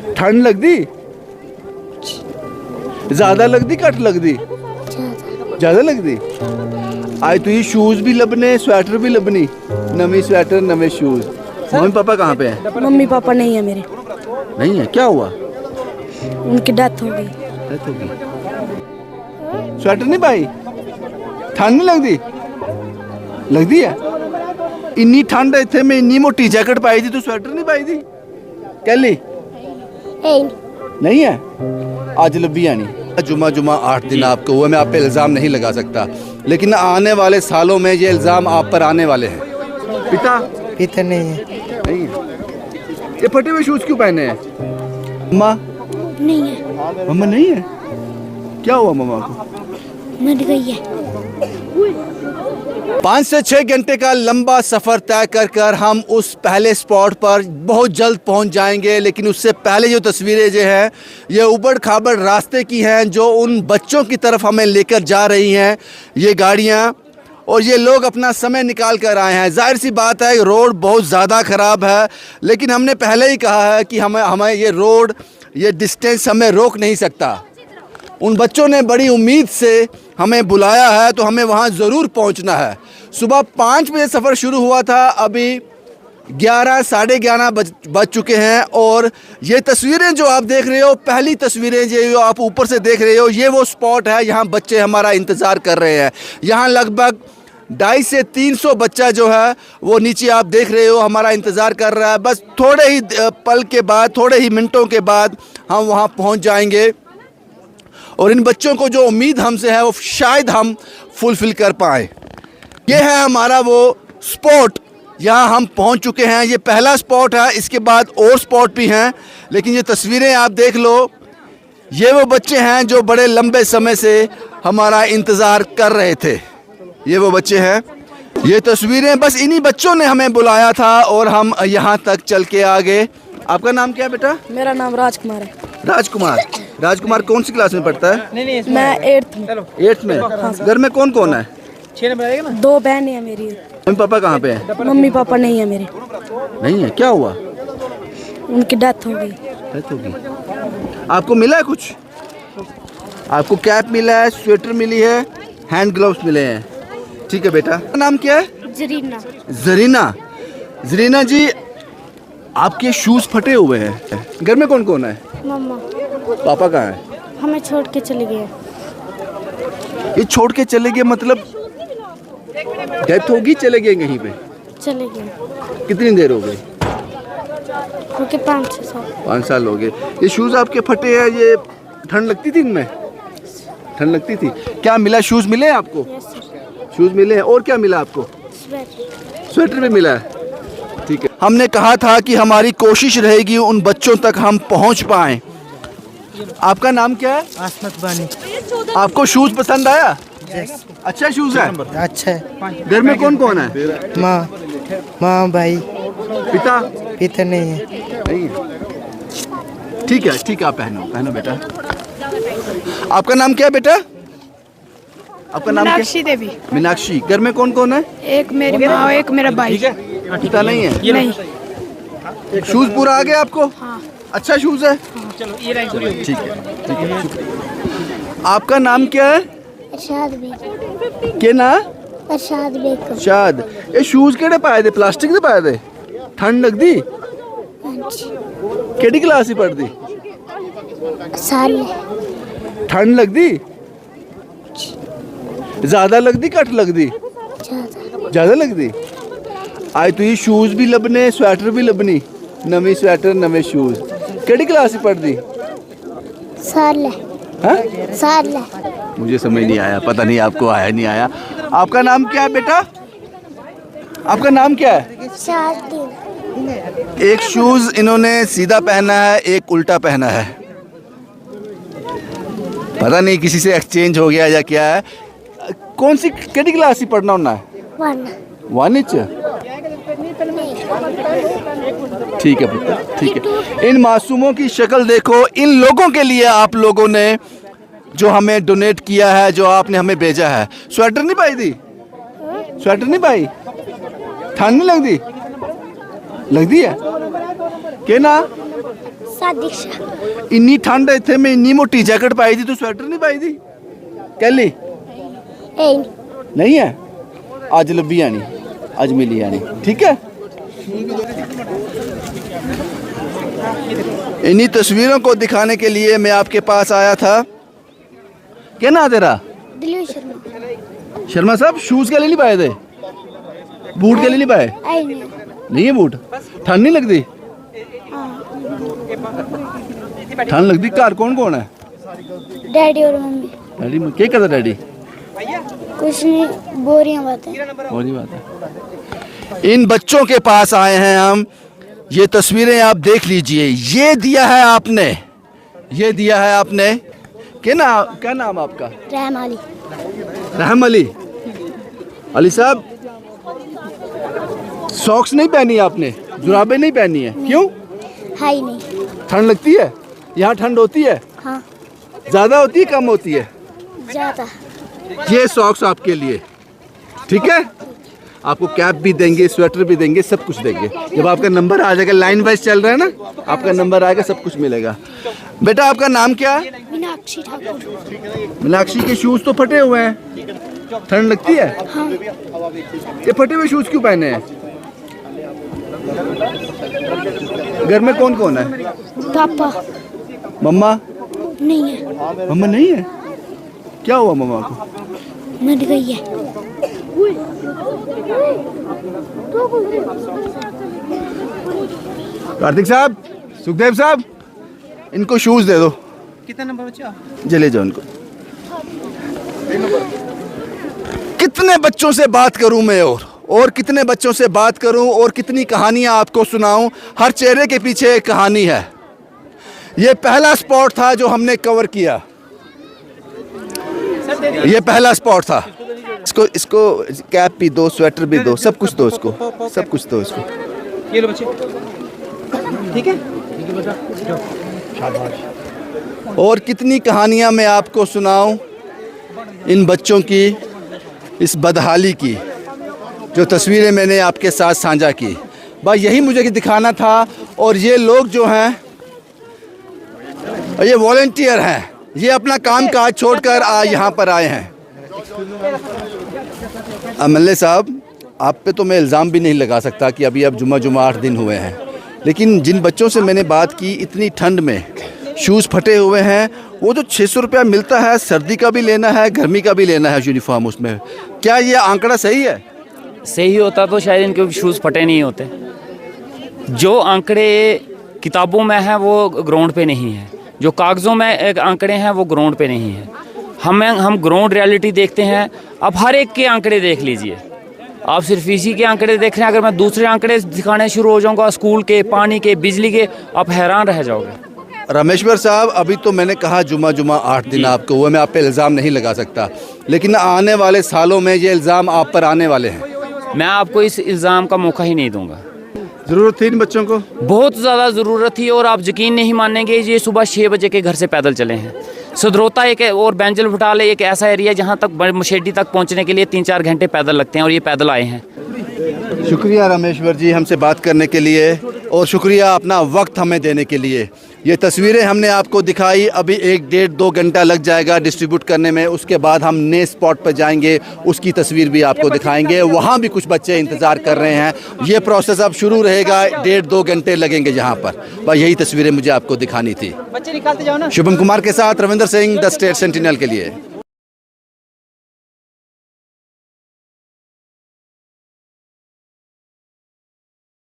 ठंड लगदी? ज्यादा लगदी घट लगदी? ज्यादा लगदी। आज तुझी शूज भी लबने, स्वेटर भी लबनी, नवी स्वेटर नवे शूज। मम्मी पापा कहाँ पे हैं? मम्मी पापा नहीं है मेरे। नहीं है? क्या हुआ? उनकी डेथ हो गई। डेथ हो गई। स्वेटर नहीं पाई? ठंड नहीं लगदी? लगदी है। इन्नी ठंड है इत्थे, मैं इन्नी मोटी जैकेट पाई थी, तू स्वेटर नहीं पाई थी? कैली नहीं है? आज लब्बी आनी जुमा जुमा 8 दिन आपको हुआ। मैं आप पे इल्ज़ाम नहीं लगा सकता, लेकिन आने वाले सालों में ये इल्ज़ाम आप पर आने वाले हैं। पिता नहीं है। नहीं है। ये फटे हुए शूज क्यों पहने हैं? मम्मा नहीं है। मम्मा नहीं है? क्या हुआ मम्मा को? मर गई है। 5 से 6 घंटे का लंबा सफ़र तय कर हम उस पहले स्पॉट पर बहुत जल्द पहुंच जाएंगे। लेकिन उससे पहले जो तस्वीरें जो हैं ये उबड़ खाबड़ रास्ते की हैं, जो उन बच्चों की तरफ हमें लेकर जा रही हैं ये गाड़ियां, और ये लोग अपना समय निकाल कर आए हैं। जाहिर सी बात है रोड बहुत ज़्यादा ख़राब है, लेकिन हमने पहले ही कहा है कि हमें ये रोड, ये डिस्टेंस हमें रोक नहीं सकता। उन बच्चों ने बड़ी उम्मीद से हमें बुलाया है, तो हमें वहाँ ज़रूर पहुँचना है। सुबह 5 बजे सफ़र शुरू हुआ था, अभी 11 साढ़े 11 बज चुके हैं। और ये तस्वीरें जो आप देख रहे हो, पहली तस्वीरें जो आप ऊपर से देख रहे हो, ये वो स्पॉट है यहाँ बच्चे हमारा इंतज़ार कर रहे हैं। यहाँ लगभग 250 से 300 बच्चा जो है वो नीचे आप देख रहे हो हमारा इंतज़ार कर रहा है। बस थोड़े ही पल के बाद, थोड़े ही मिनटों के बाद हम वहाँ पहुँच जाएंगे, और इन बच्चों को जो उम्मीद हमसे है वो शायद हम फुलफ़िल कर पाएँ। ये है हमारा वो स्पॉट, यहाँ हम पहुँच चुके हैं। ये पहला स्पॉट है, इसके बाद और स्पॉट भी हैं, लेकिन ये तस्वीरें आप देख लो, ये वो बच्चे हैं जो बड़े लंबे समय से हमारा इंतज़ार कर रहे थे। ये वो बच्चे हैं, ये तस्वीरें, बस इन्हीं बच्चों ने हमें बुलाया था और हम यहाँ तक चल के आ गए। आपका नाम क्या है बेटा? मेरा नाम राजकुमार है। राजकुमार। राजकुमार कौन सी क्लास में पढ़ता है? मैं 8th में। 8th में। घर में कौन कौन है? 2 बहनें हैं मेरी। मम्मी पापा कहाँ पे हैं? मम्मी पापा नहीं है मेरे। नहीं है? क्या हुआ? उनकी डेथ हो गई। डेथ हो गई। आपको मिला है कुछ? आपको कैप मिला है, स्वेटर मिली है, हैंड ग्लव्स मिले हैं। ठीक है बेटा। नाम क्या है? जरीना। जरीना। जरीना जी, आपके शूज फटे हुए हैं। घर में कौन कौन है? मम्मा। पापा कहाँ है? हमें छोड़ के चले गए। ये छोड़ के चले गए मतलब डेथ होगी, चले गए कहीं पे? चले गए। कितनी देर हो गई? ओके 5-6 साल। 5 साल हो गए। ये शूज आपके फटे हैं, ये ठंड लगती थी इनमें? ठंड लगती थी। क्या मिला? शूज मिले हैं आपको? शूज मिले हैं। और क्या मिला आपको? स्वेटर भी मिला है। ठीक है। हमने कहा था कि हमारी कोशिश रहेगी उन बच्चों तक हम पहुंच पाएं। आपका नाम क्या है? आसमत बानी। आपको शूज पसंद आया? अच्छा शूज है? अच्छा है। घर में कौन कौन है? माँ भाई। पिता नहीं है। नहीं है। ठीक है, ठीक है, आप पहनो बेटा। आपका नाम क्या है बेटा? आपका नाम क्या? मीनाक्षी देवी। मीनाक्षी। घर में कौन कौन है? एक मेरी माँ, एक मेरा भाई। पिता नहीं है? नहीं। शूज पूरा आ गया आपको? हाँ। अच्छा शूज है? चलो ये रही। ठीक है। आपका नाम क्या है? अरशाद बेग। के ना? अरशाद बेग। शाद। ये शूज केड़े पाए थे? प्लास्टिक दे पाए थे? ठंड लगदी? केड़ी क्लास ही पढ़दी? साल। ठंड लगदी? ज्यादा लगदी घट लगदी? ज्यादा लगदी। आज तुझी शूज भी लबने, स्वेटर भी लबनी, नवी स्वेटर नवे शूज। केड़ी क्लास ही पढ़दी? साल। हाँ? साल। मुझे समझ नहीं आया, पता नहीं आपको आया नहीं आया। आपका नाम क्या है बेटा? आपका नाम क्या है? एक शूज इन्होंने सीधा पहना है, एक उल्टा पहना है। पता नहीं किसी से एक्सचेंज हो गया या क्या है। कौन सी केडी क्लास ही पढ़ना होना है? 1 ठीक है पुत्र, ठीक है। इन मासूमों की शक्ल देखो। इन लोगों के लिए आप लोगों ने जो हमें डोनेट किया है, जो आपने हमें भेजा है। स्वेटर नहीं पाई थी? स्वेटर नहीं पाई? ठंड नहीं लगती? लगती है? के ना? सादिक शाह इन्नी ठंड है इत्थे में इन्नी मोटी जैकेट पाई थी, तू स्वेटर नहीं पाई थी? कैली ए नहीं है, आज लब्भी आनी, आज मिली आनी, ठीक है। इन्हीं तस्वीरों को दिखाने के लिए मैं आपके पास आया था। क्या ना तेरा? दिलीप शर्मा शर्मा साहब, शूज के लिए नहीं पाए थे? बूट के लिए नहीं पाए? आई नहीं नहीं है बूट? ठंड नहीं लगती? ठंड लगती। घर कौन कौन है? डैडी और मम्मी डैडी क्या करता डैडी? कुछ नहीं, बोरियां बातें। और ही बात है। इन बच्चों के पास आए हैं हम। ये तस्वीरें आप देख लीजिए। ये दिया है आपने, ये दिया है आपने। क्या नाम आपका? रहम अली। रहम अली। अली साहब, सॉक्स नहीं पहनी आपने, जुराबें नहीं पहनी है, क्यों? हाई नहीं। ठंड लगती है? यहाँ ठंड होती है? हाँ ज्यादा होती है कम होती है? ज्यादा। ये सॉक्स आपके लिए, ठीक है। आपको कैप भी देंगे, स्वेटर भी देंगे, सब कुछ देंगे। जब आपका नंबर आ जाएगा, लाइन वाइज चल रहा है ना, आपका नंबर आएगा, सब कुछ मिलेगा। बेटा आपका नाम क्या है? मीनाक्षी ठाकुर। मीनाक्षी के शूज तो फटे हुए हैं, ठंड लगती है? हाँ ये फटे हुए शूज क्यों पहने हैं? घर में कौन कौन है? पापा मम्मा? नहीं है, मम्मा नहीं है? क्या हुआ मम्मा को? मर गई है। कार्तिक साहब, सुखदेव साहब, इनको शूज दे दो। कितना नंबर बच्चा? चले जाओ इनको। कितने बच्चों से बात करूं मैं और कितने बच्चों से बात करूं और कितनी कहानियां आपको सुनाऊं। हर चेहरे के पीछे एक कहानी है। ये पहला स्पॉट था जो हमने कवर किया। ये पहला स्पॉट था। इसको कैप भी दो, स्वेटर भी दो, सब कुछ दो इसको, सब कुछ दो इसको। ये लो बच्चे, ठीक है। और कितनी कहानियां मैं आपको सुनाऊं इन बच्चों की, इस बदहाली की, जो तस्वीरें मैंने आपके साथ साझा की। बस यही मुझे दिखाना था। और ये लोग जो हैं, ये वॉलंटियर हैं, ये अपना काम काज छोड़कर यहाँ पर आए हैं। एमएलए साहब, आप पे तो मैं इल्ज़ाम भी नहीं लगा सकता कि अभी अब जुमा 8 दिन हुए हैं, लेकिन जिन बच्चों से मैंने बात की, इतनी ठंड में शूज़ फटे हुए हैं। वो जो 600 रुपया मिलता है, सर्दी का भी लेना है, गर्मी का भी लेना है यूनिफॉर्म, उसमें क्या ये आंकड़ा सही है? सही होता तो शायद इनके शूज़ फटे नहीं होते। जो आंकड़े किताबों में हैं वो ग्राउंड पे नहीं है, जो कागज़ों में आंकड़े हैं वो ग्राउंड पे नहीं है। हम ग्राउंड रियलिटी देखते हैं। अब हर एक के आंकड़े देख लीजिए, आप सिर्फ इसी के आंकड़े देख रहे हैं। अगर मैं दूसरे आंकड़े दिखाने शुरू हो जाऊंगा, स्कूल के, पानी के, बिजली के, आप हैरान रह जाओगे। रामेश्वर साहब, अभी तो मैंने कहा जुमा 8 दिन आपको हुए, मैं आप पे इल्ज़ाम नहीं लगा सकता, लेकिन आने वाले सालों में ये इल्ज़ाम आप पर आने वाले हैं। मैं आपको इस इल्ज़ाम का मौका ही नहीं दूंगा। ज़रूरत थी इन बच्चों को? बहुत ज़्यादा ज़रूरत थी। और आप यकीन नहीं मानेंगे, ये सुबह 6 बजे के घर से पैदल चले हैं। सदरोता एक और बैंजल फटाले एक ऐसा एरिया जहाँ तक मशेडी तक पहुँचने के लिए 3-4 घंटे पैदल लगते हैं, और ये पैदल आए हैं। शुक्रिया रामेश्वर जी हमसे बात करने के लिए, और शुक्रिया अपना वक्त हमें देने के लिए। ये तस्वीरें हमने आपको दिखाई। अभी 1-1.5-2 घंटा लग जाएगा डिस्ट्रीब्यूट करने में। उसके बाद हम नए स्पॉट पर जाएंगे, उसकी तस्वीर भी आपको दिखाएंगे। वहाँ भी कुछ बच्चे इंतज़ार कर रहे हैं। ये प्रोसेस अब शुरू रहेगा, 1.5-2 घंटे लगेंगे यहाँ पर। बस यही तस्वीरें मुझे आपको दिखानी थी। बच्चे निकालते जाओ ना। शुभम कुमार के साथ Ravinder Singh, the state sentinel के लिए।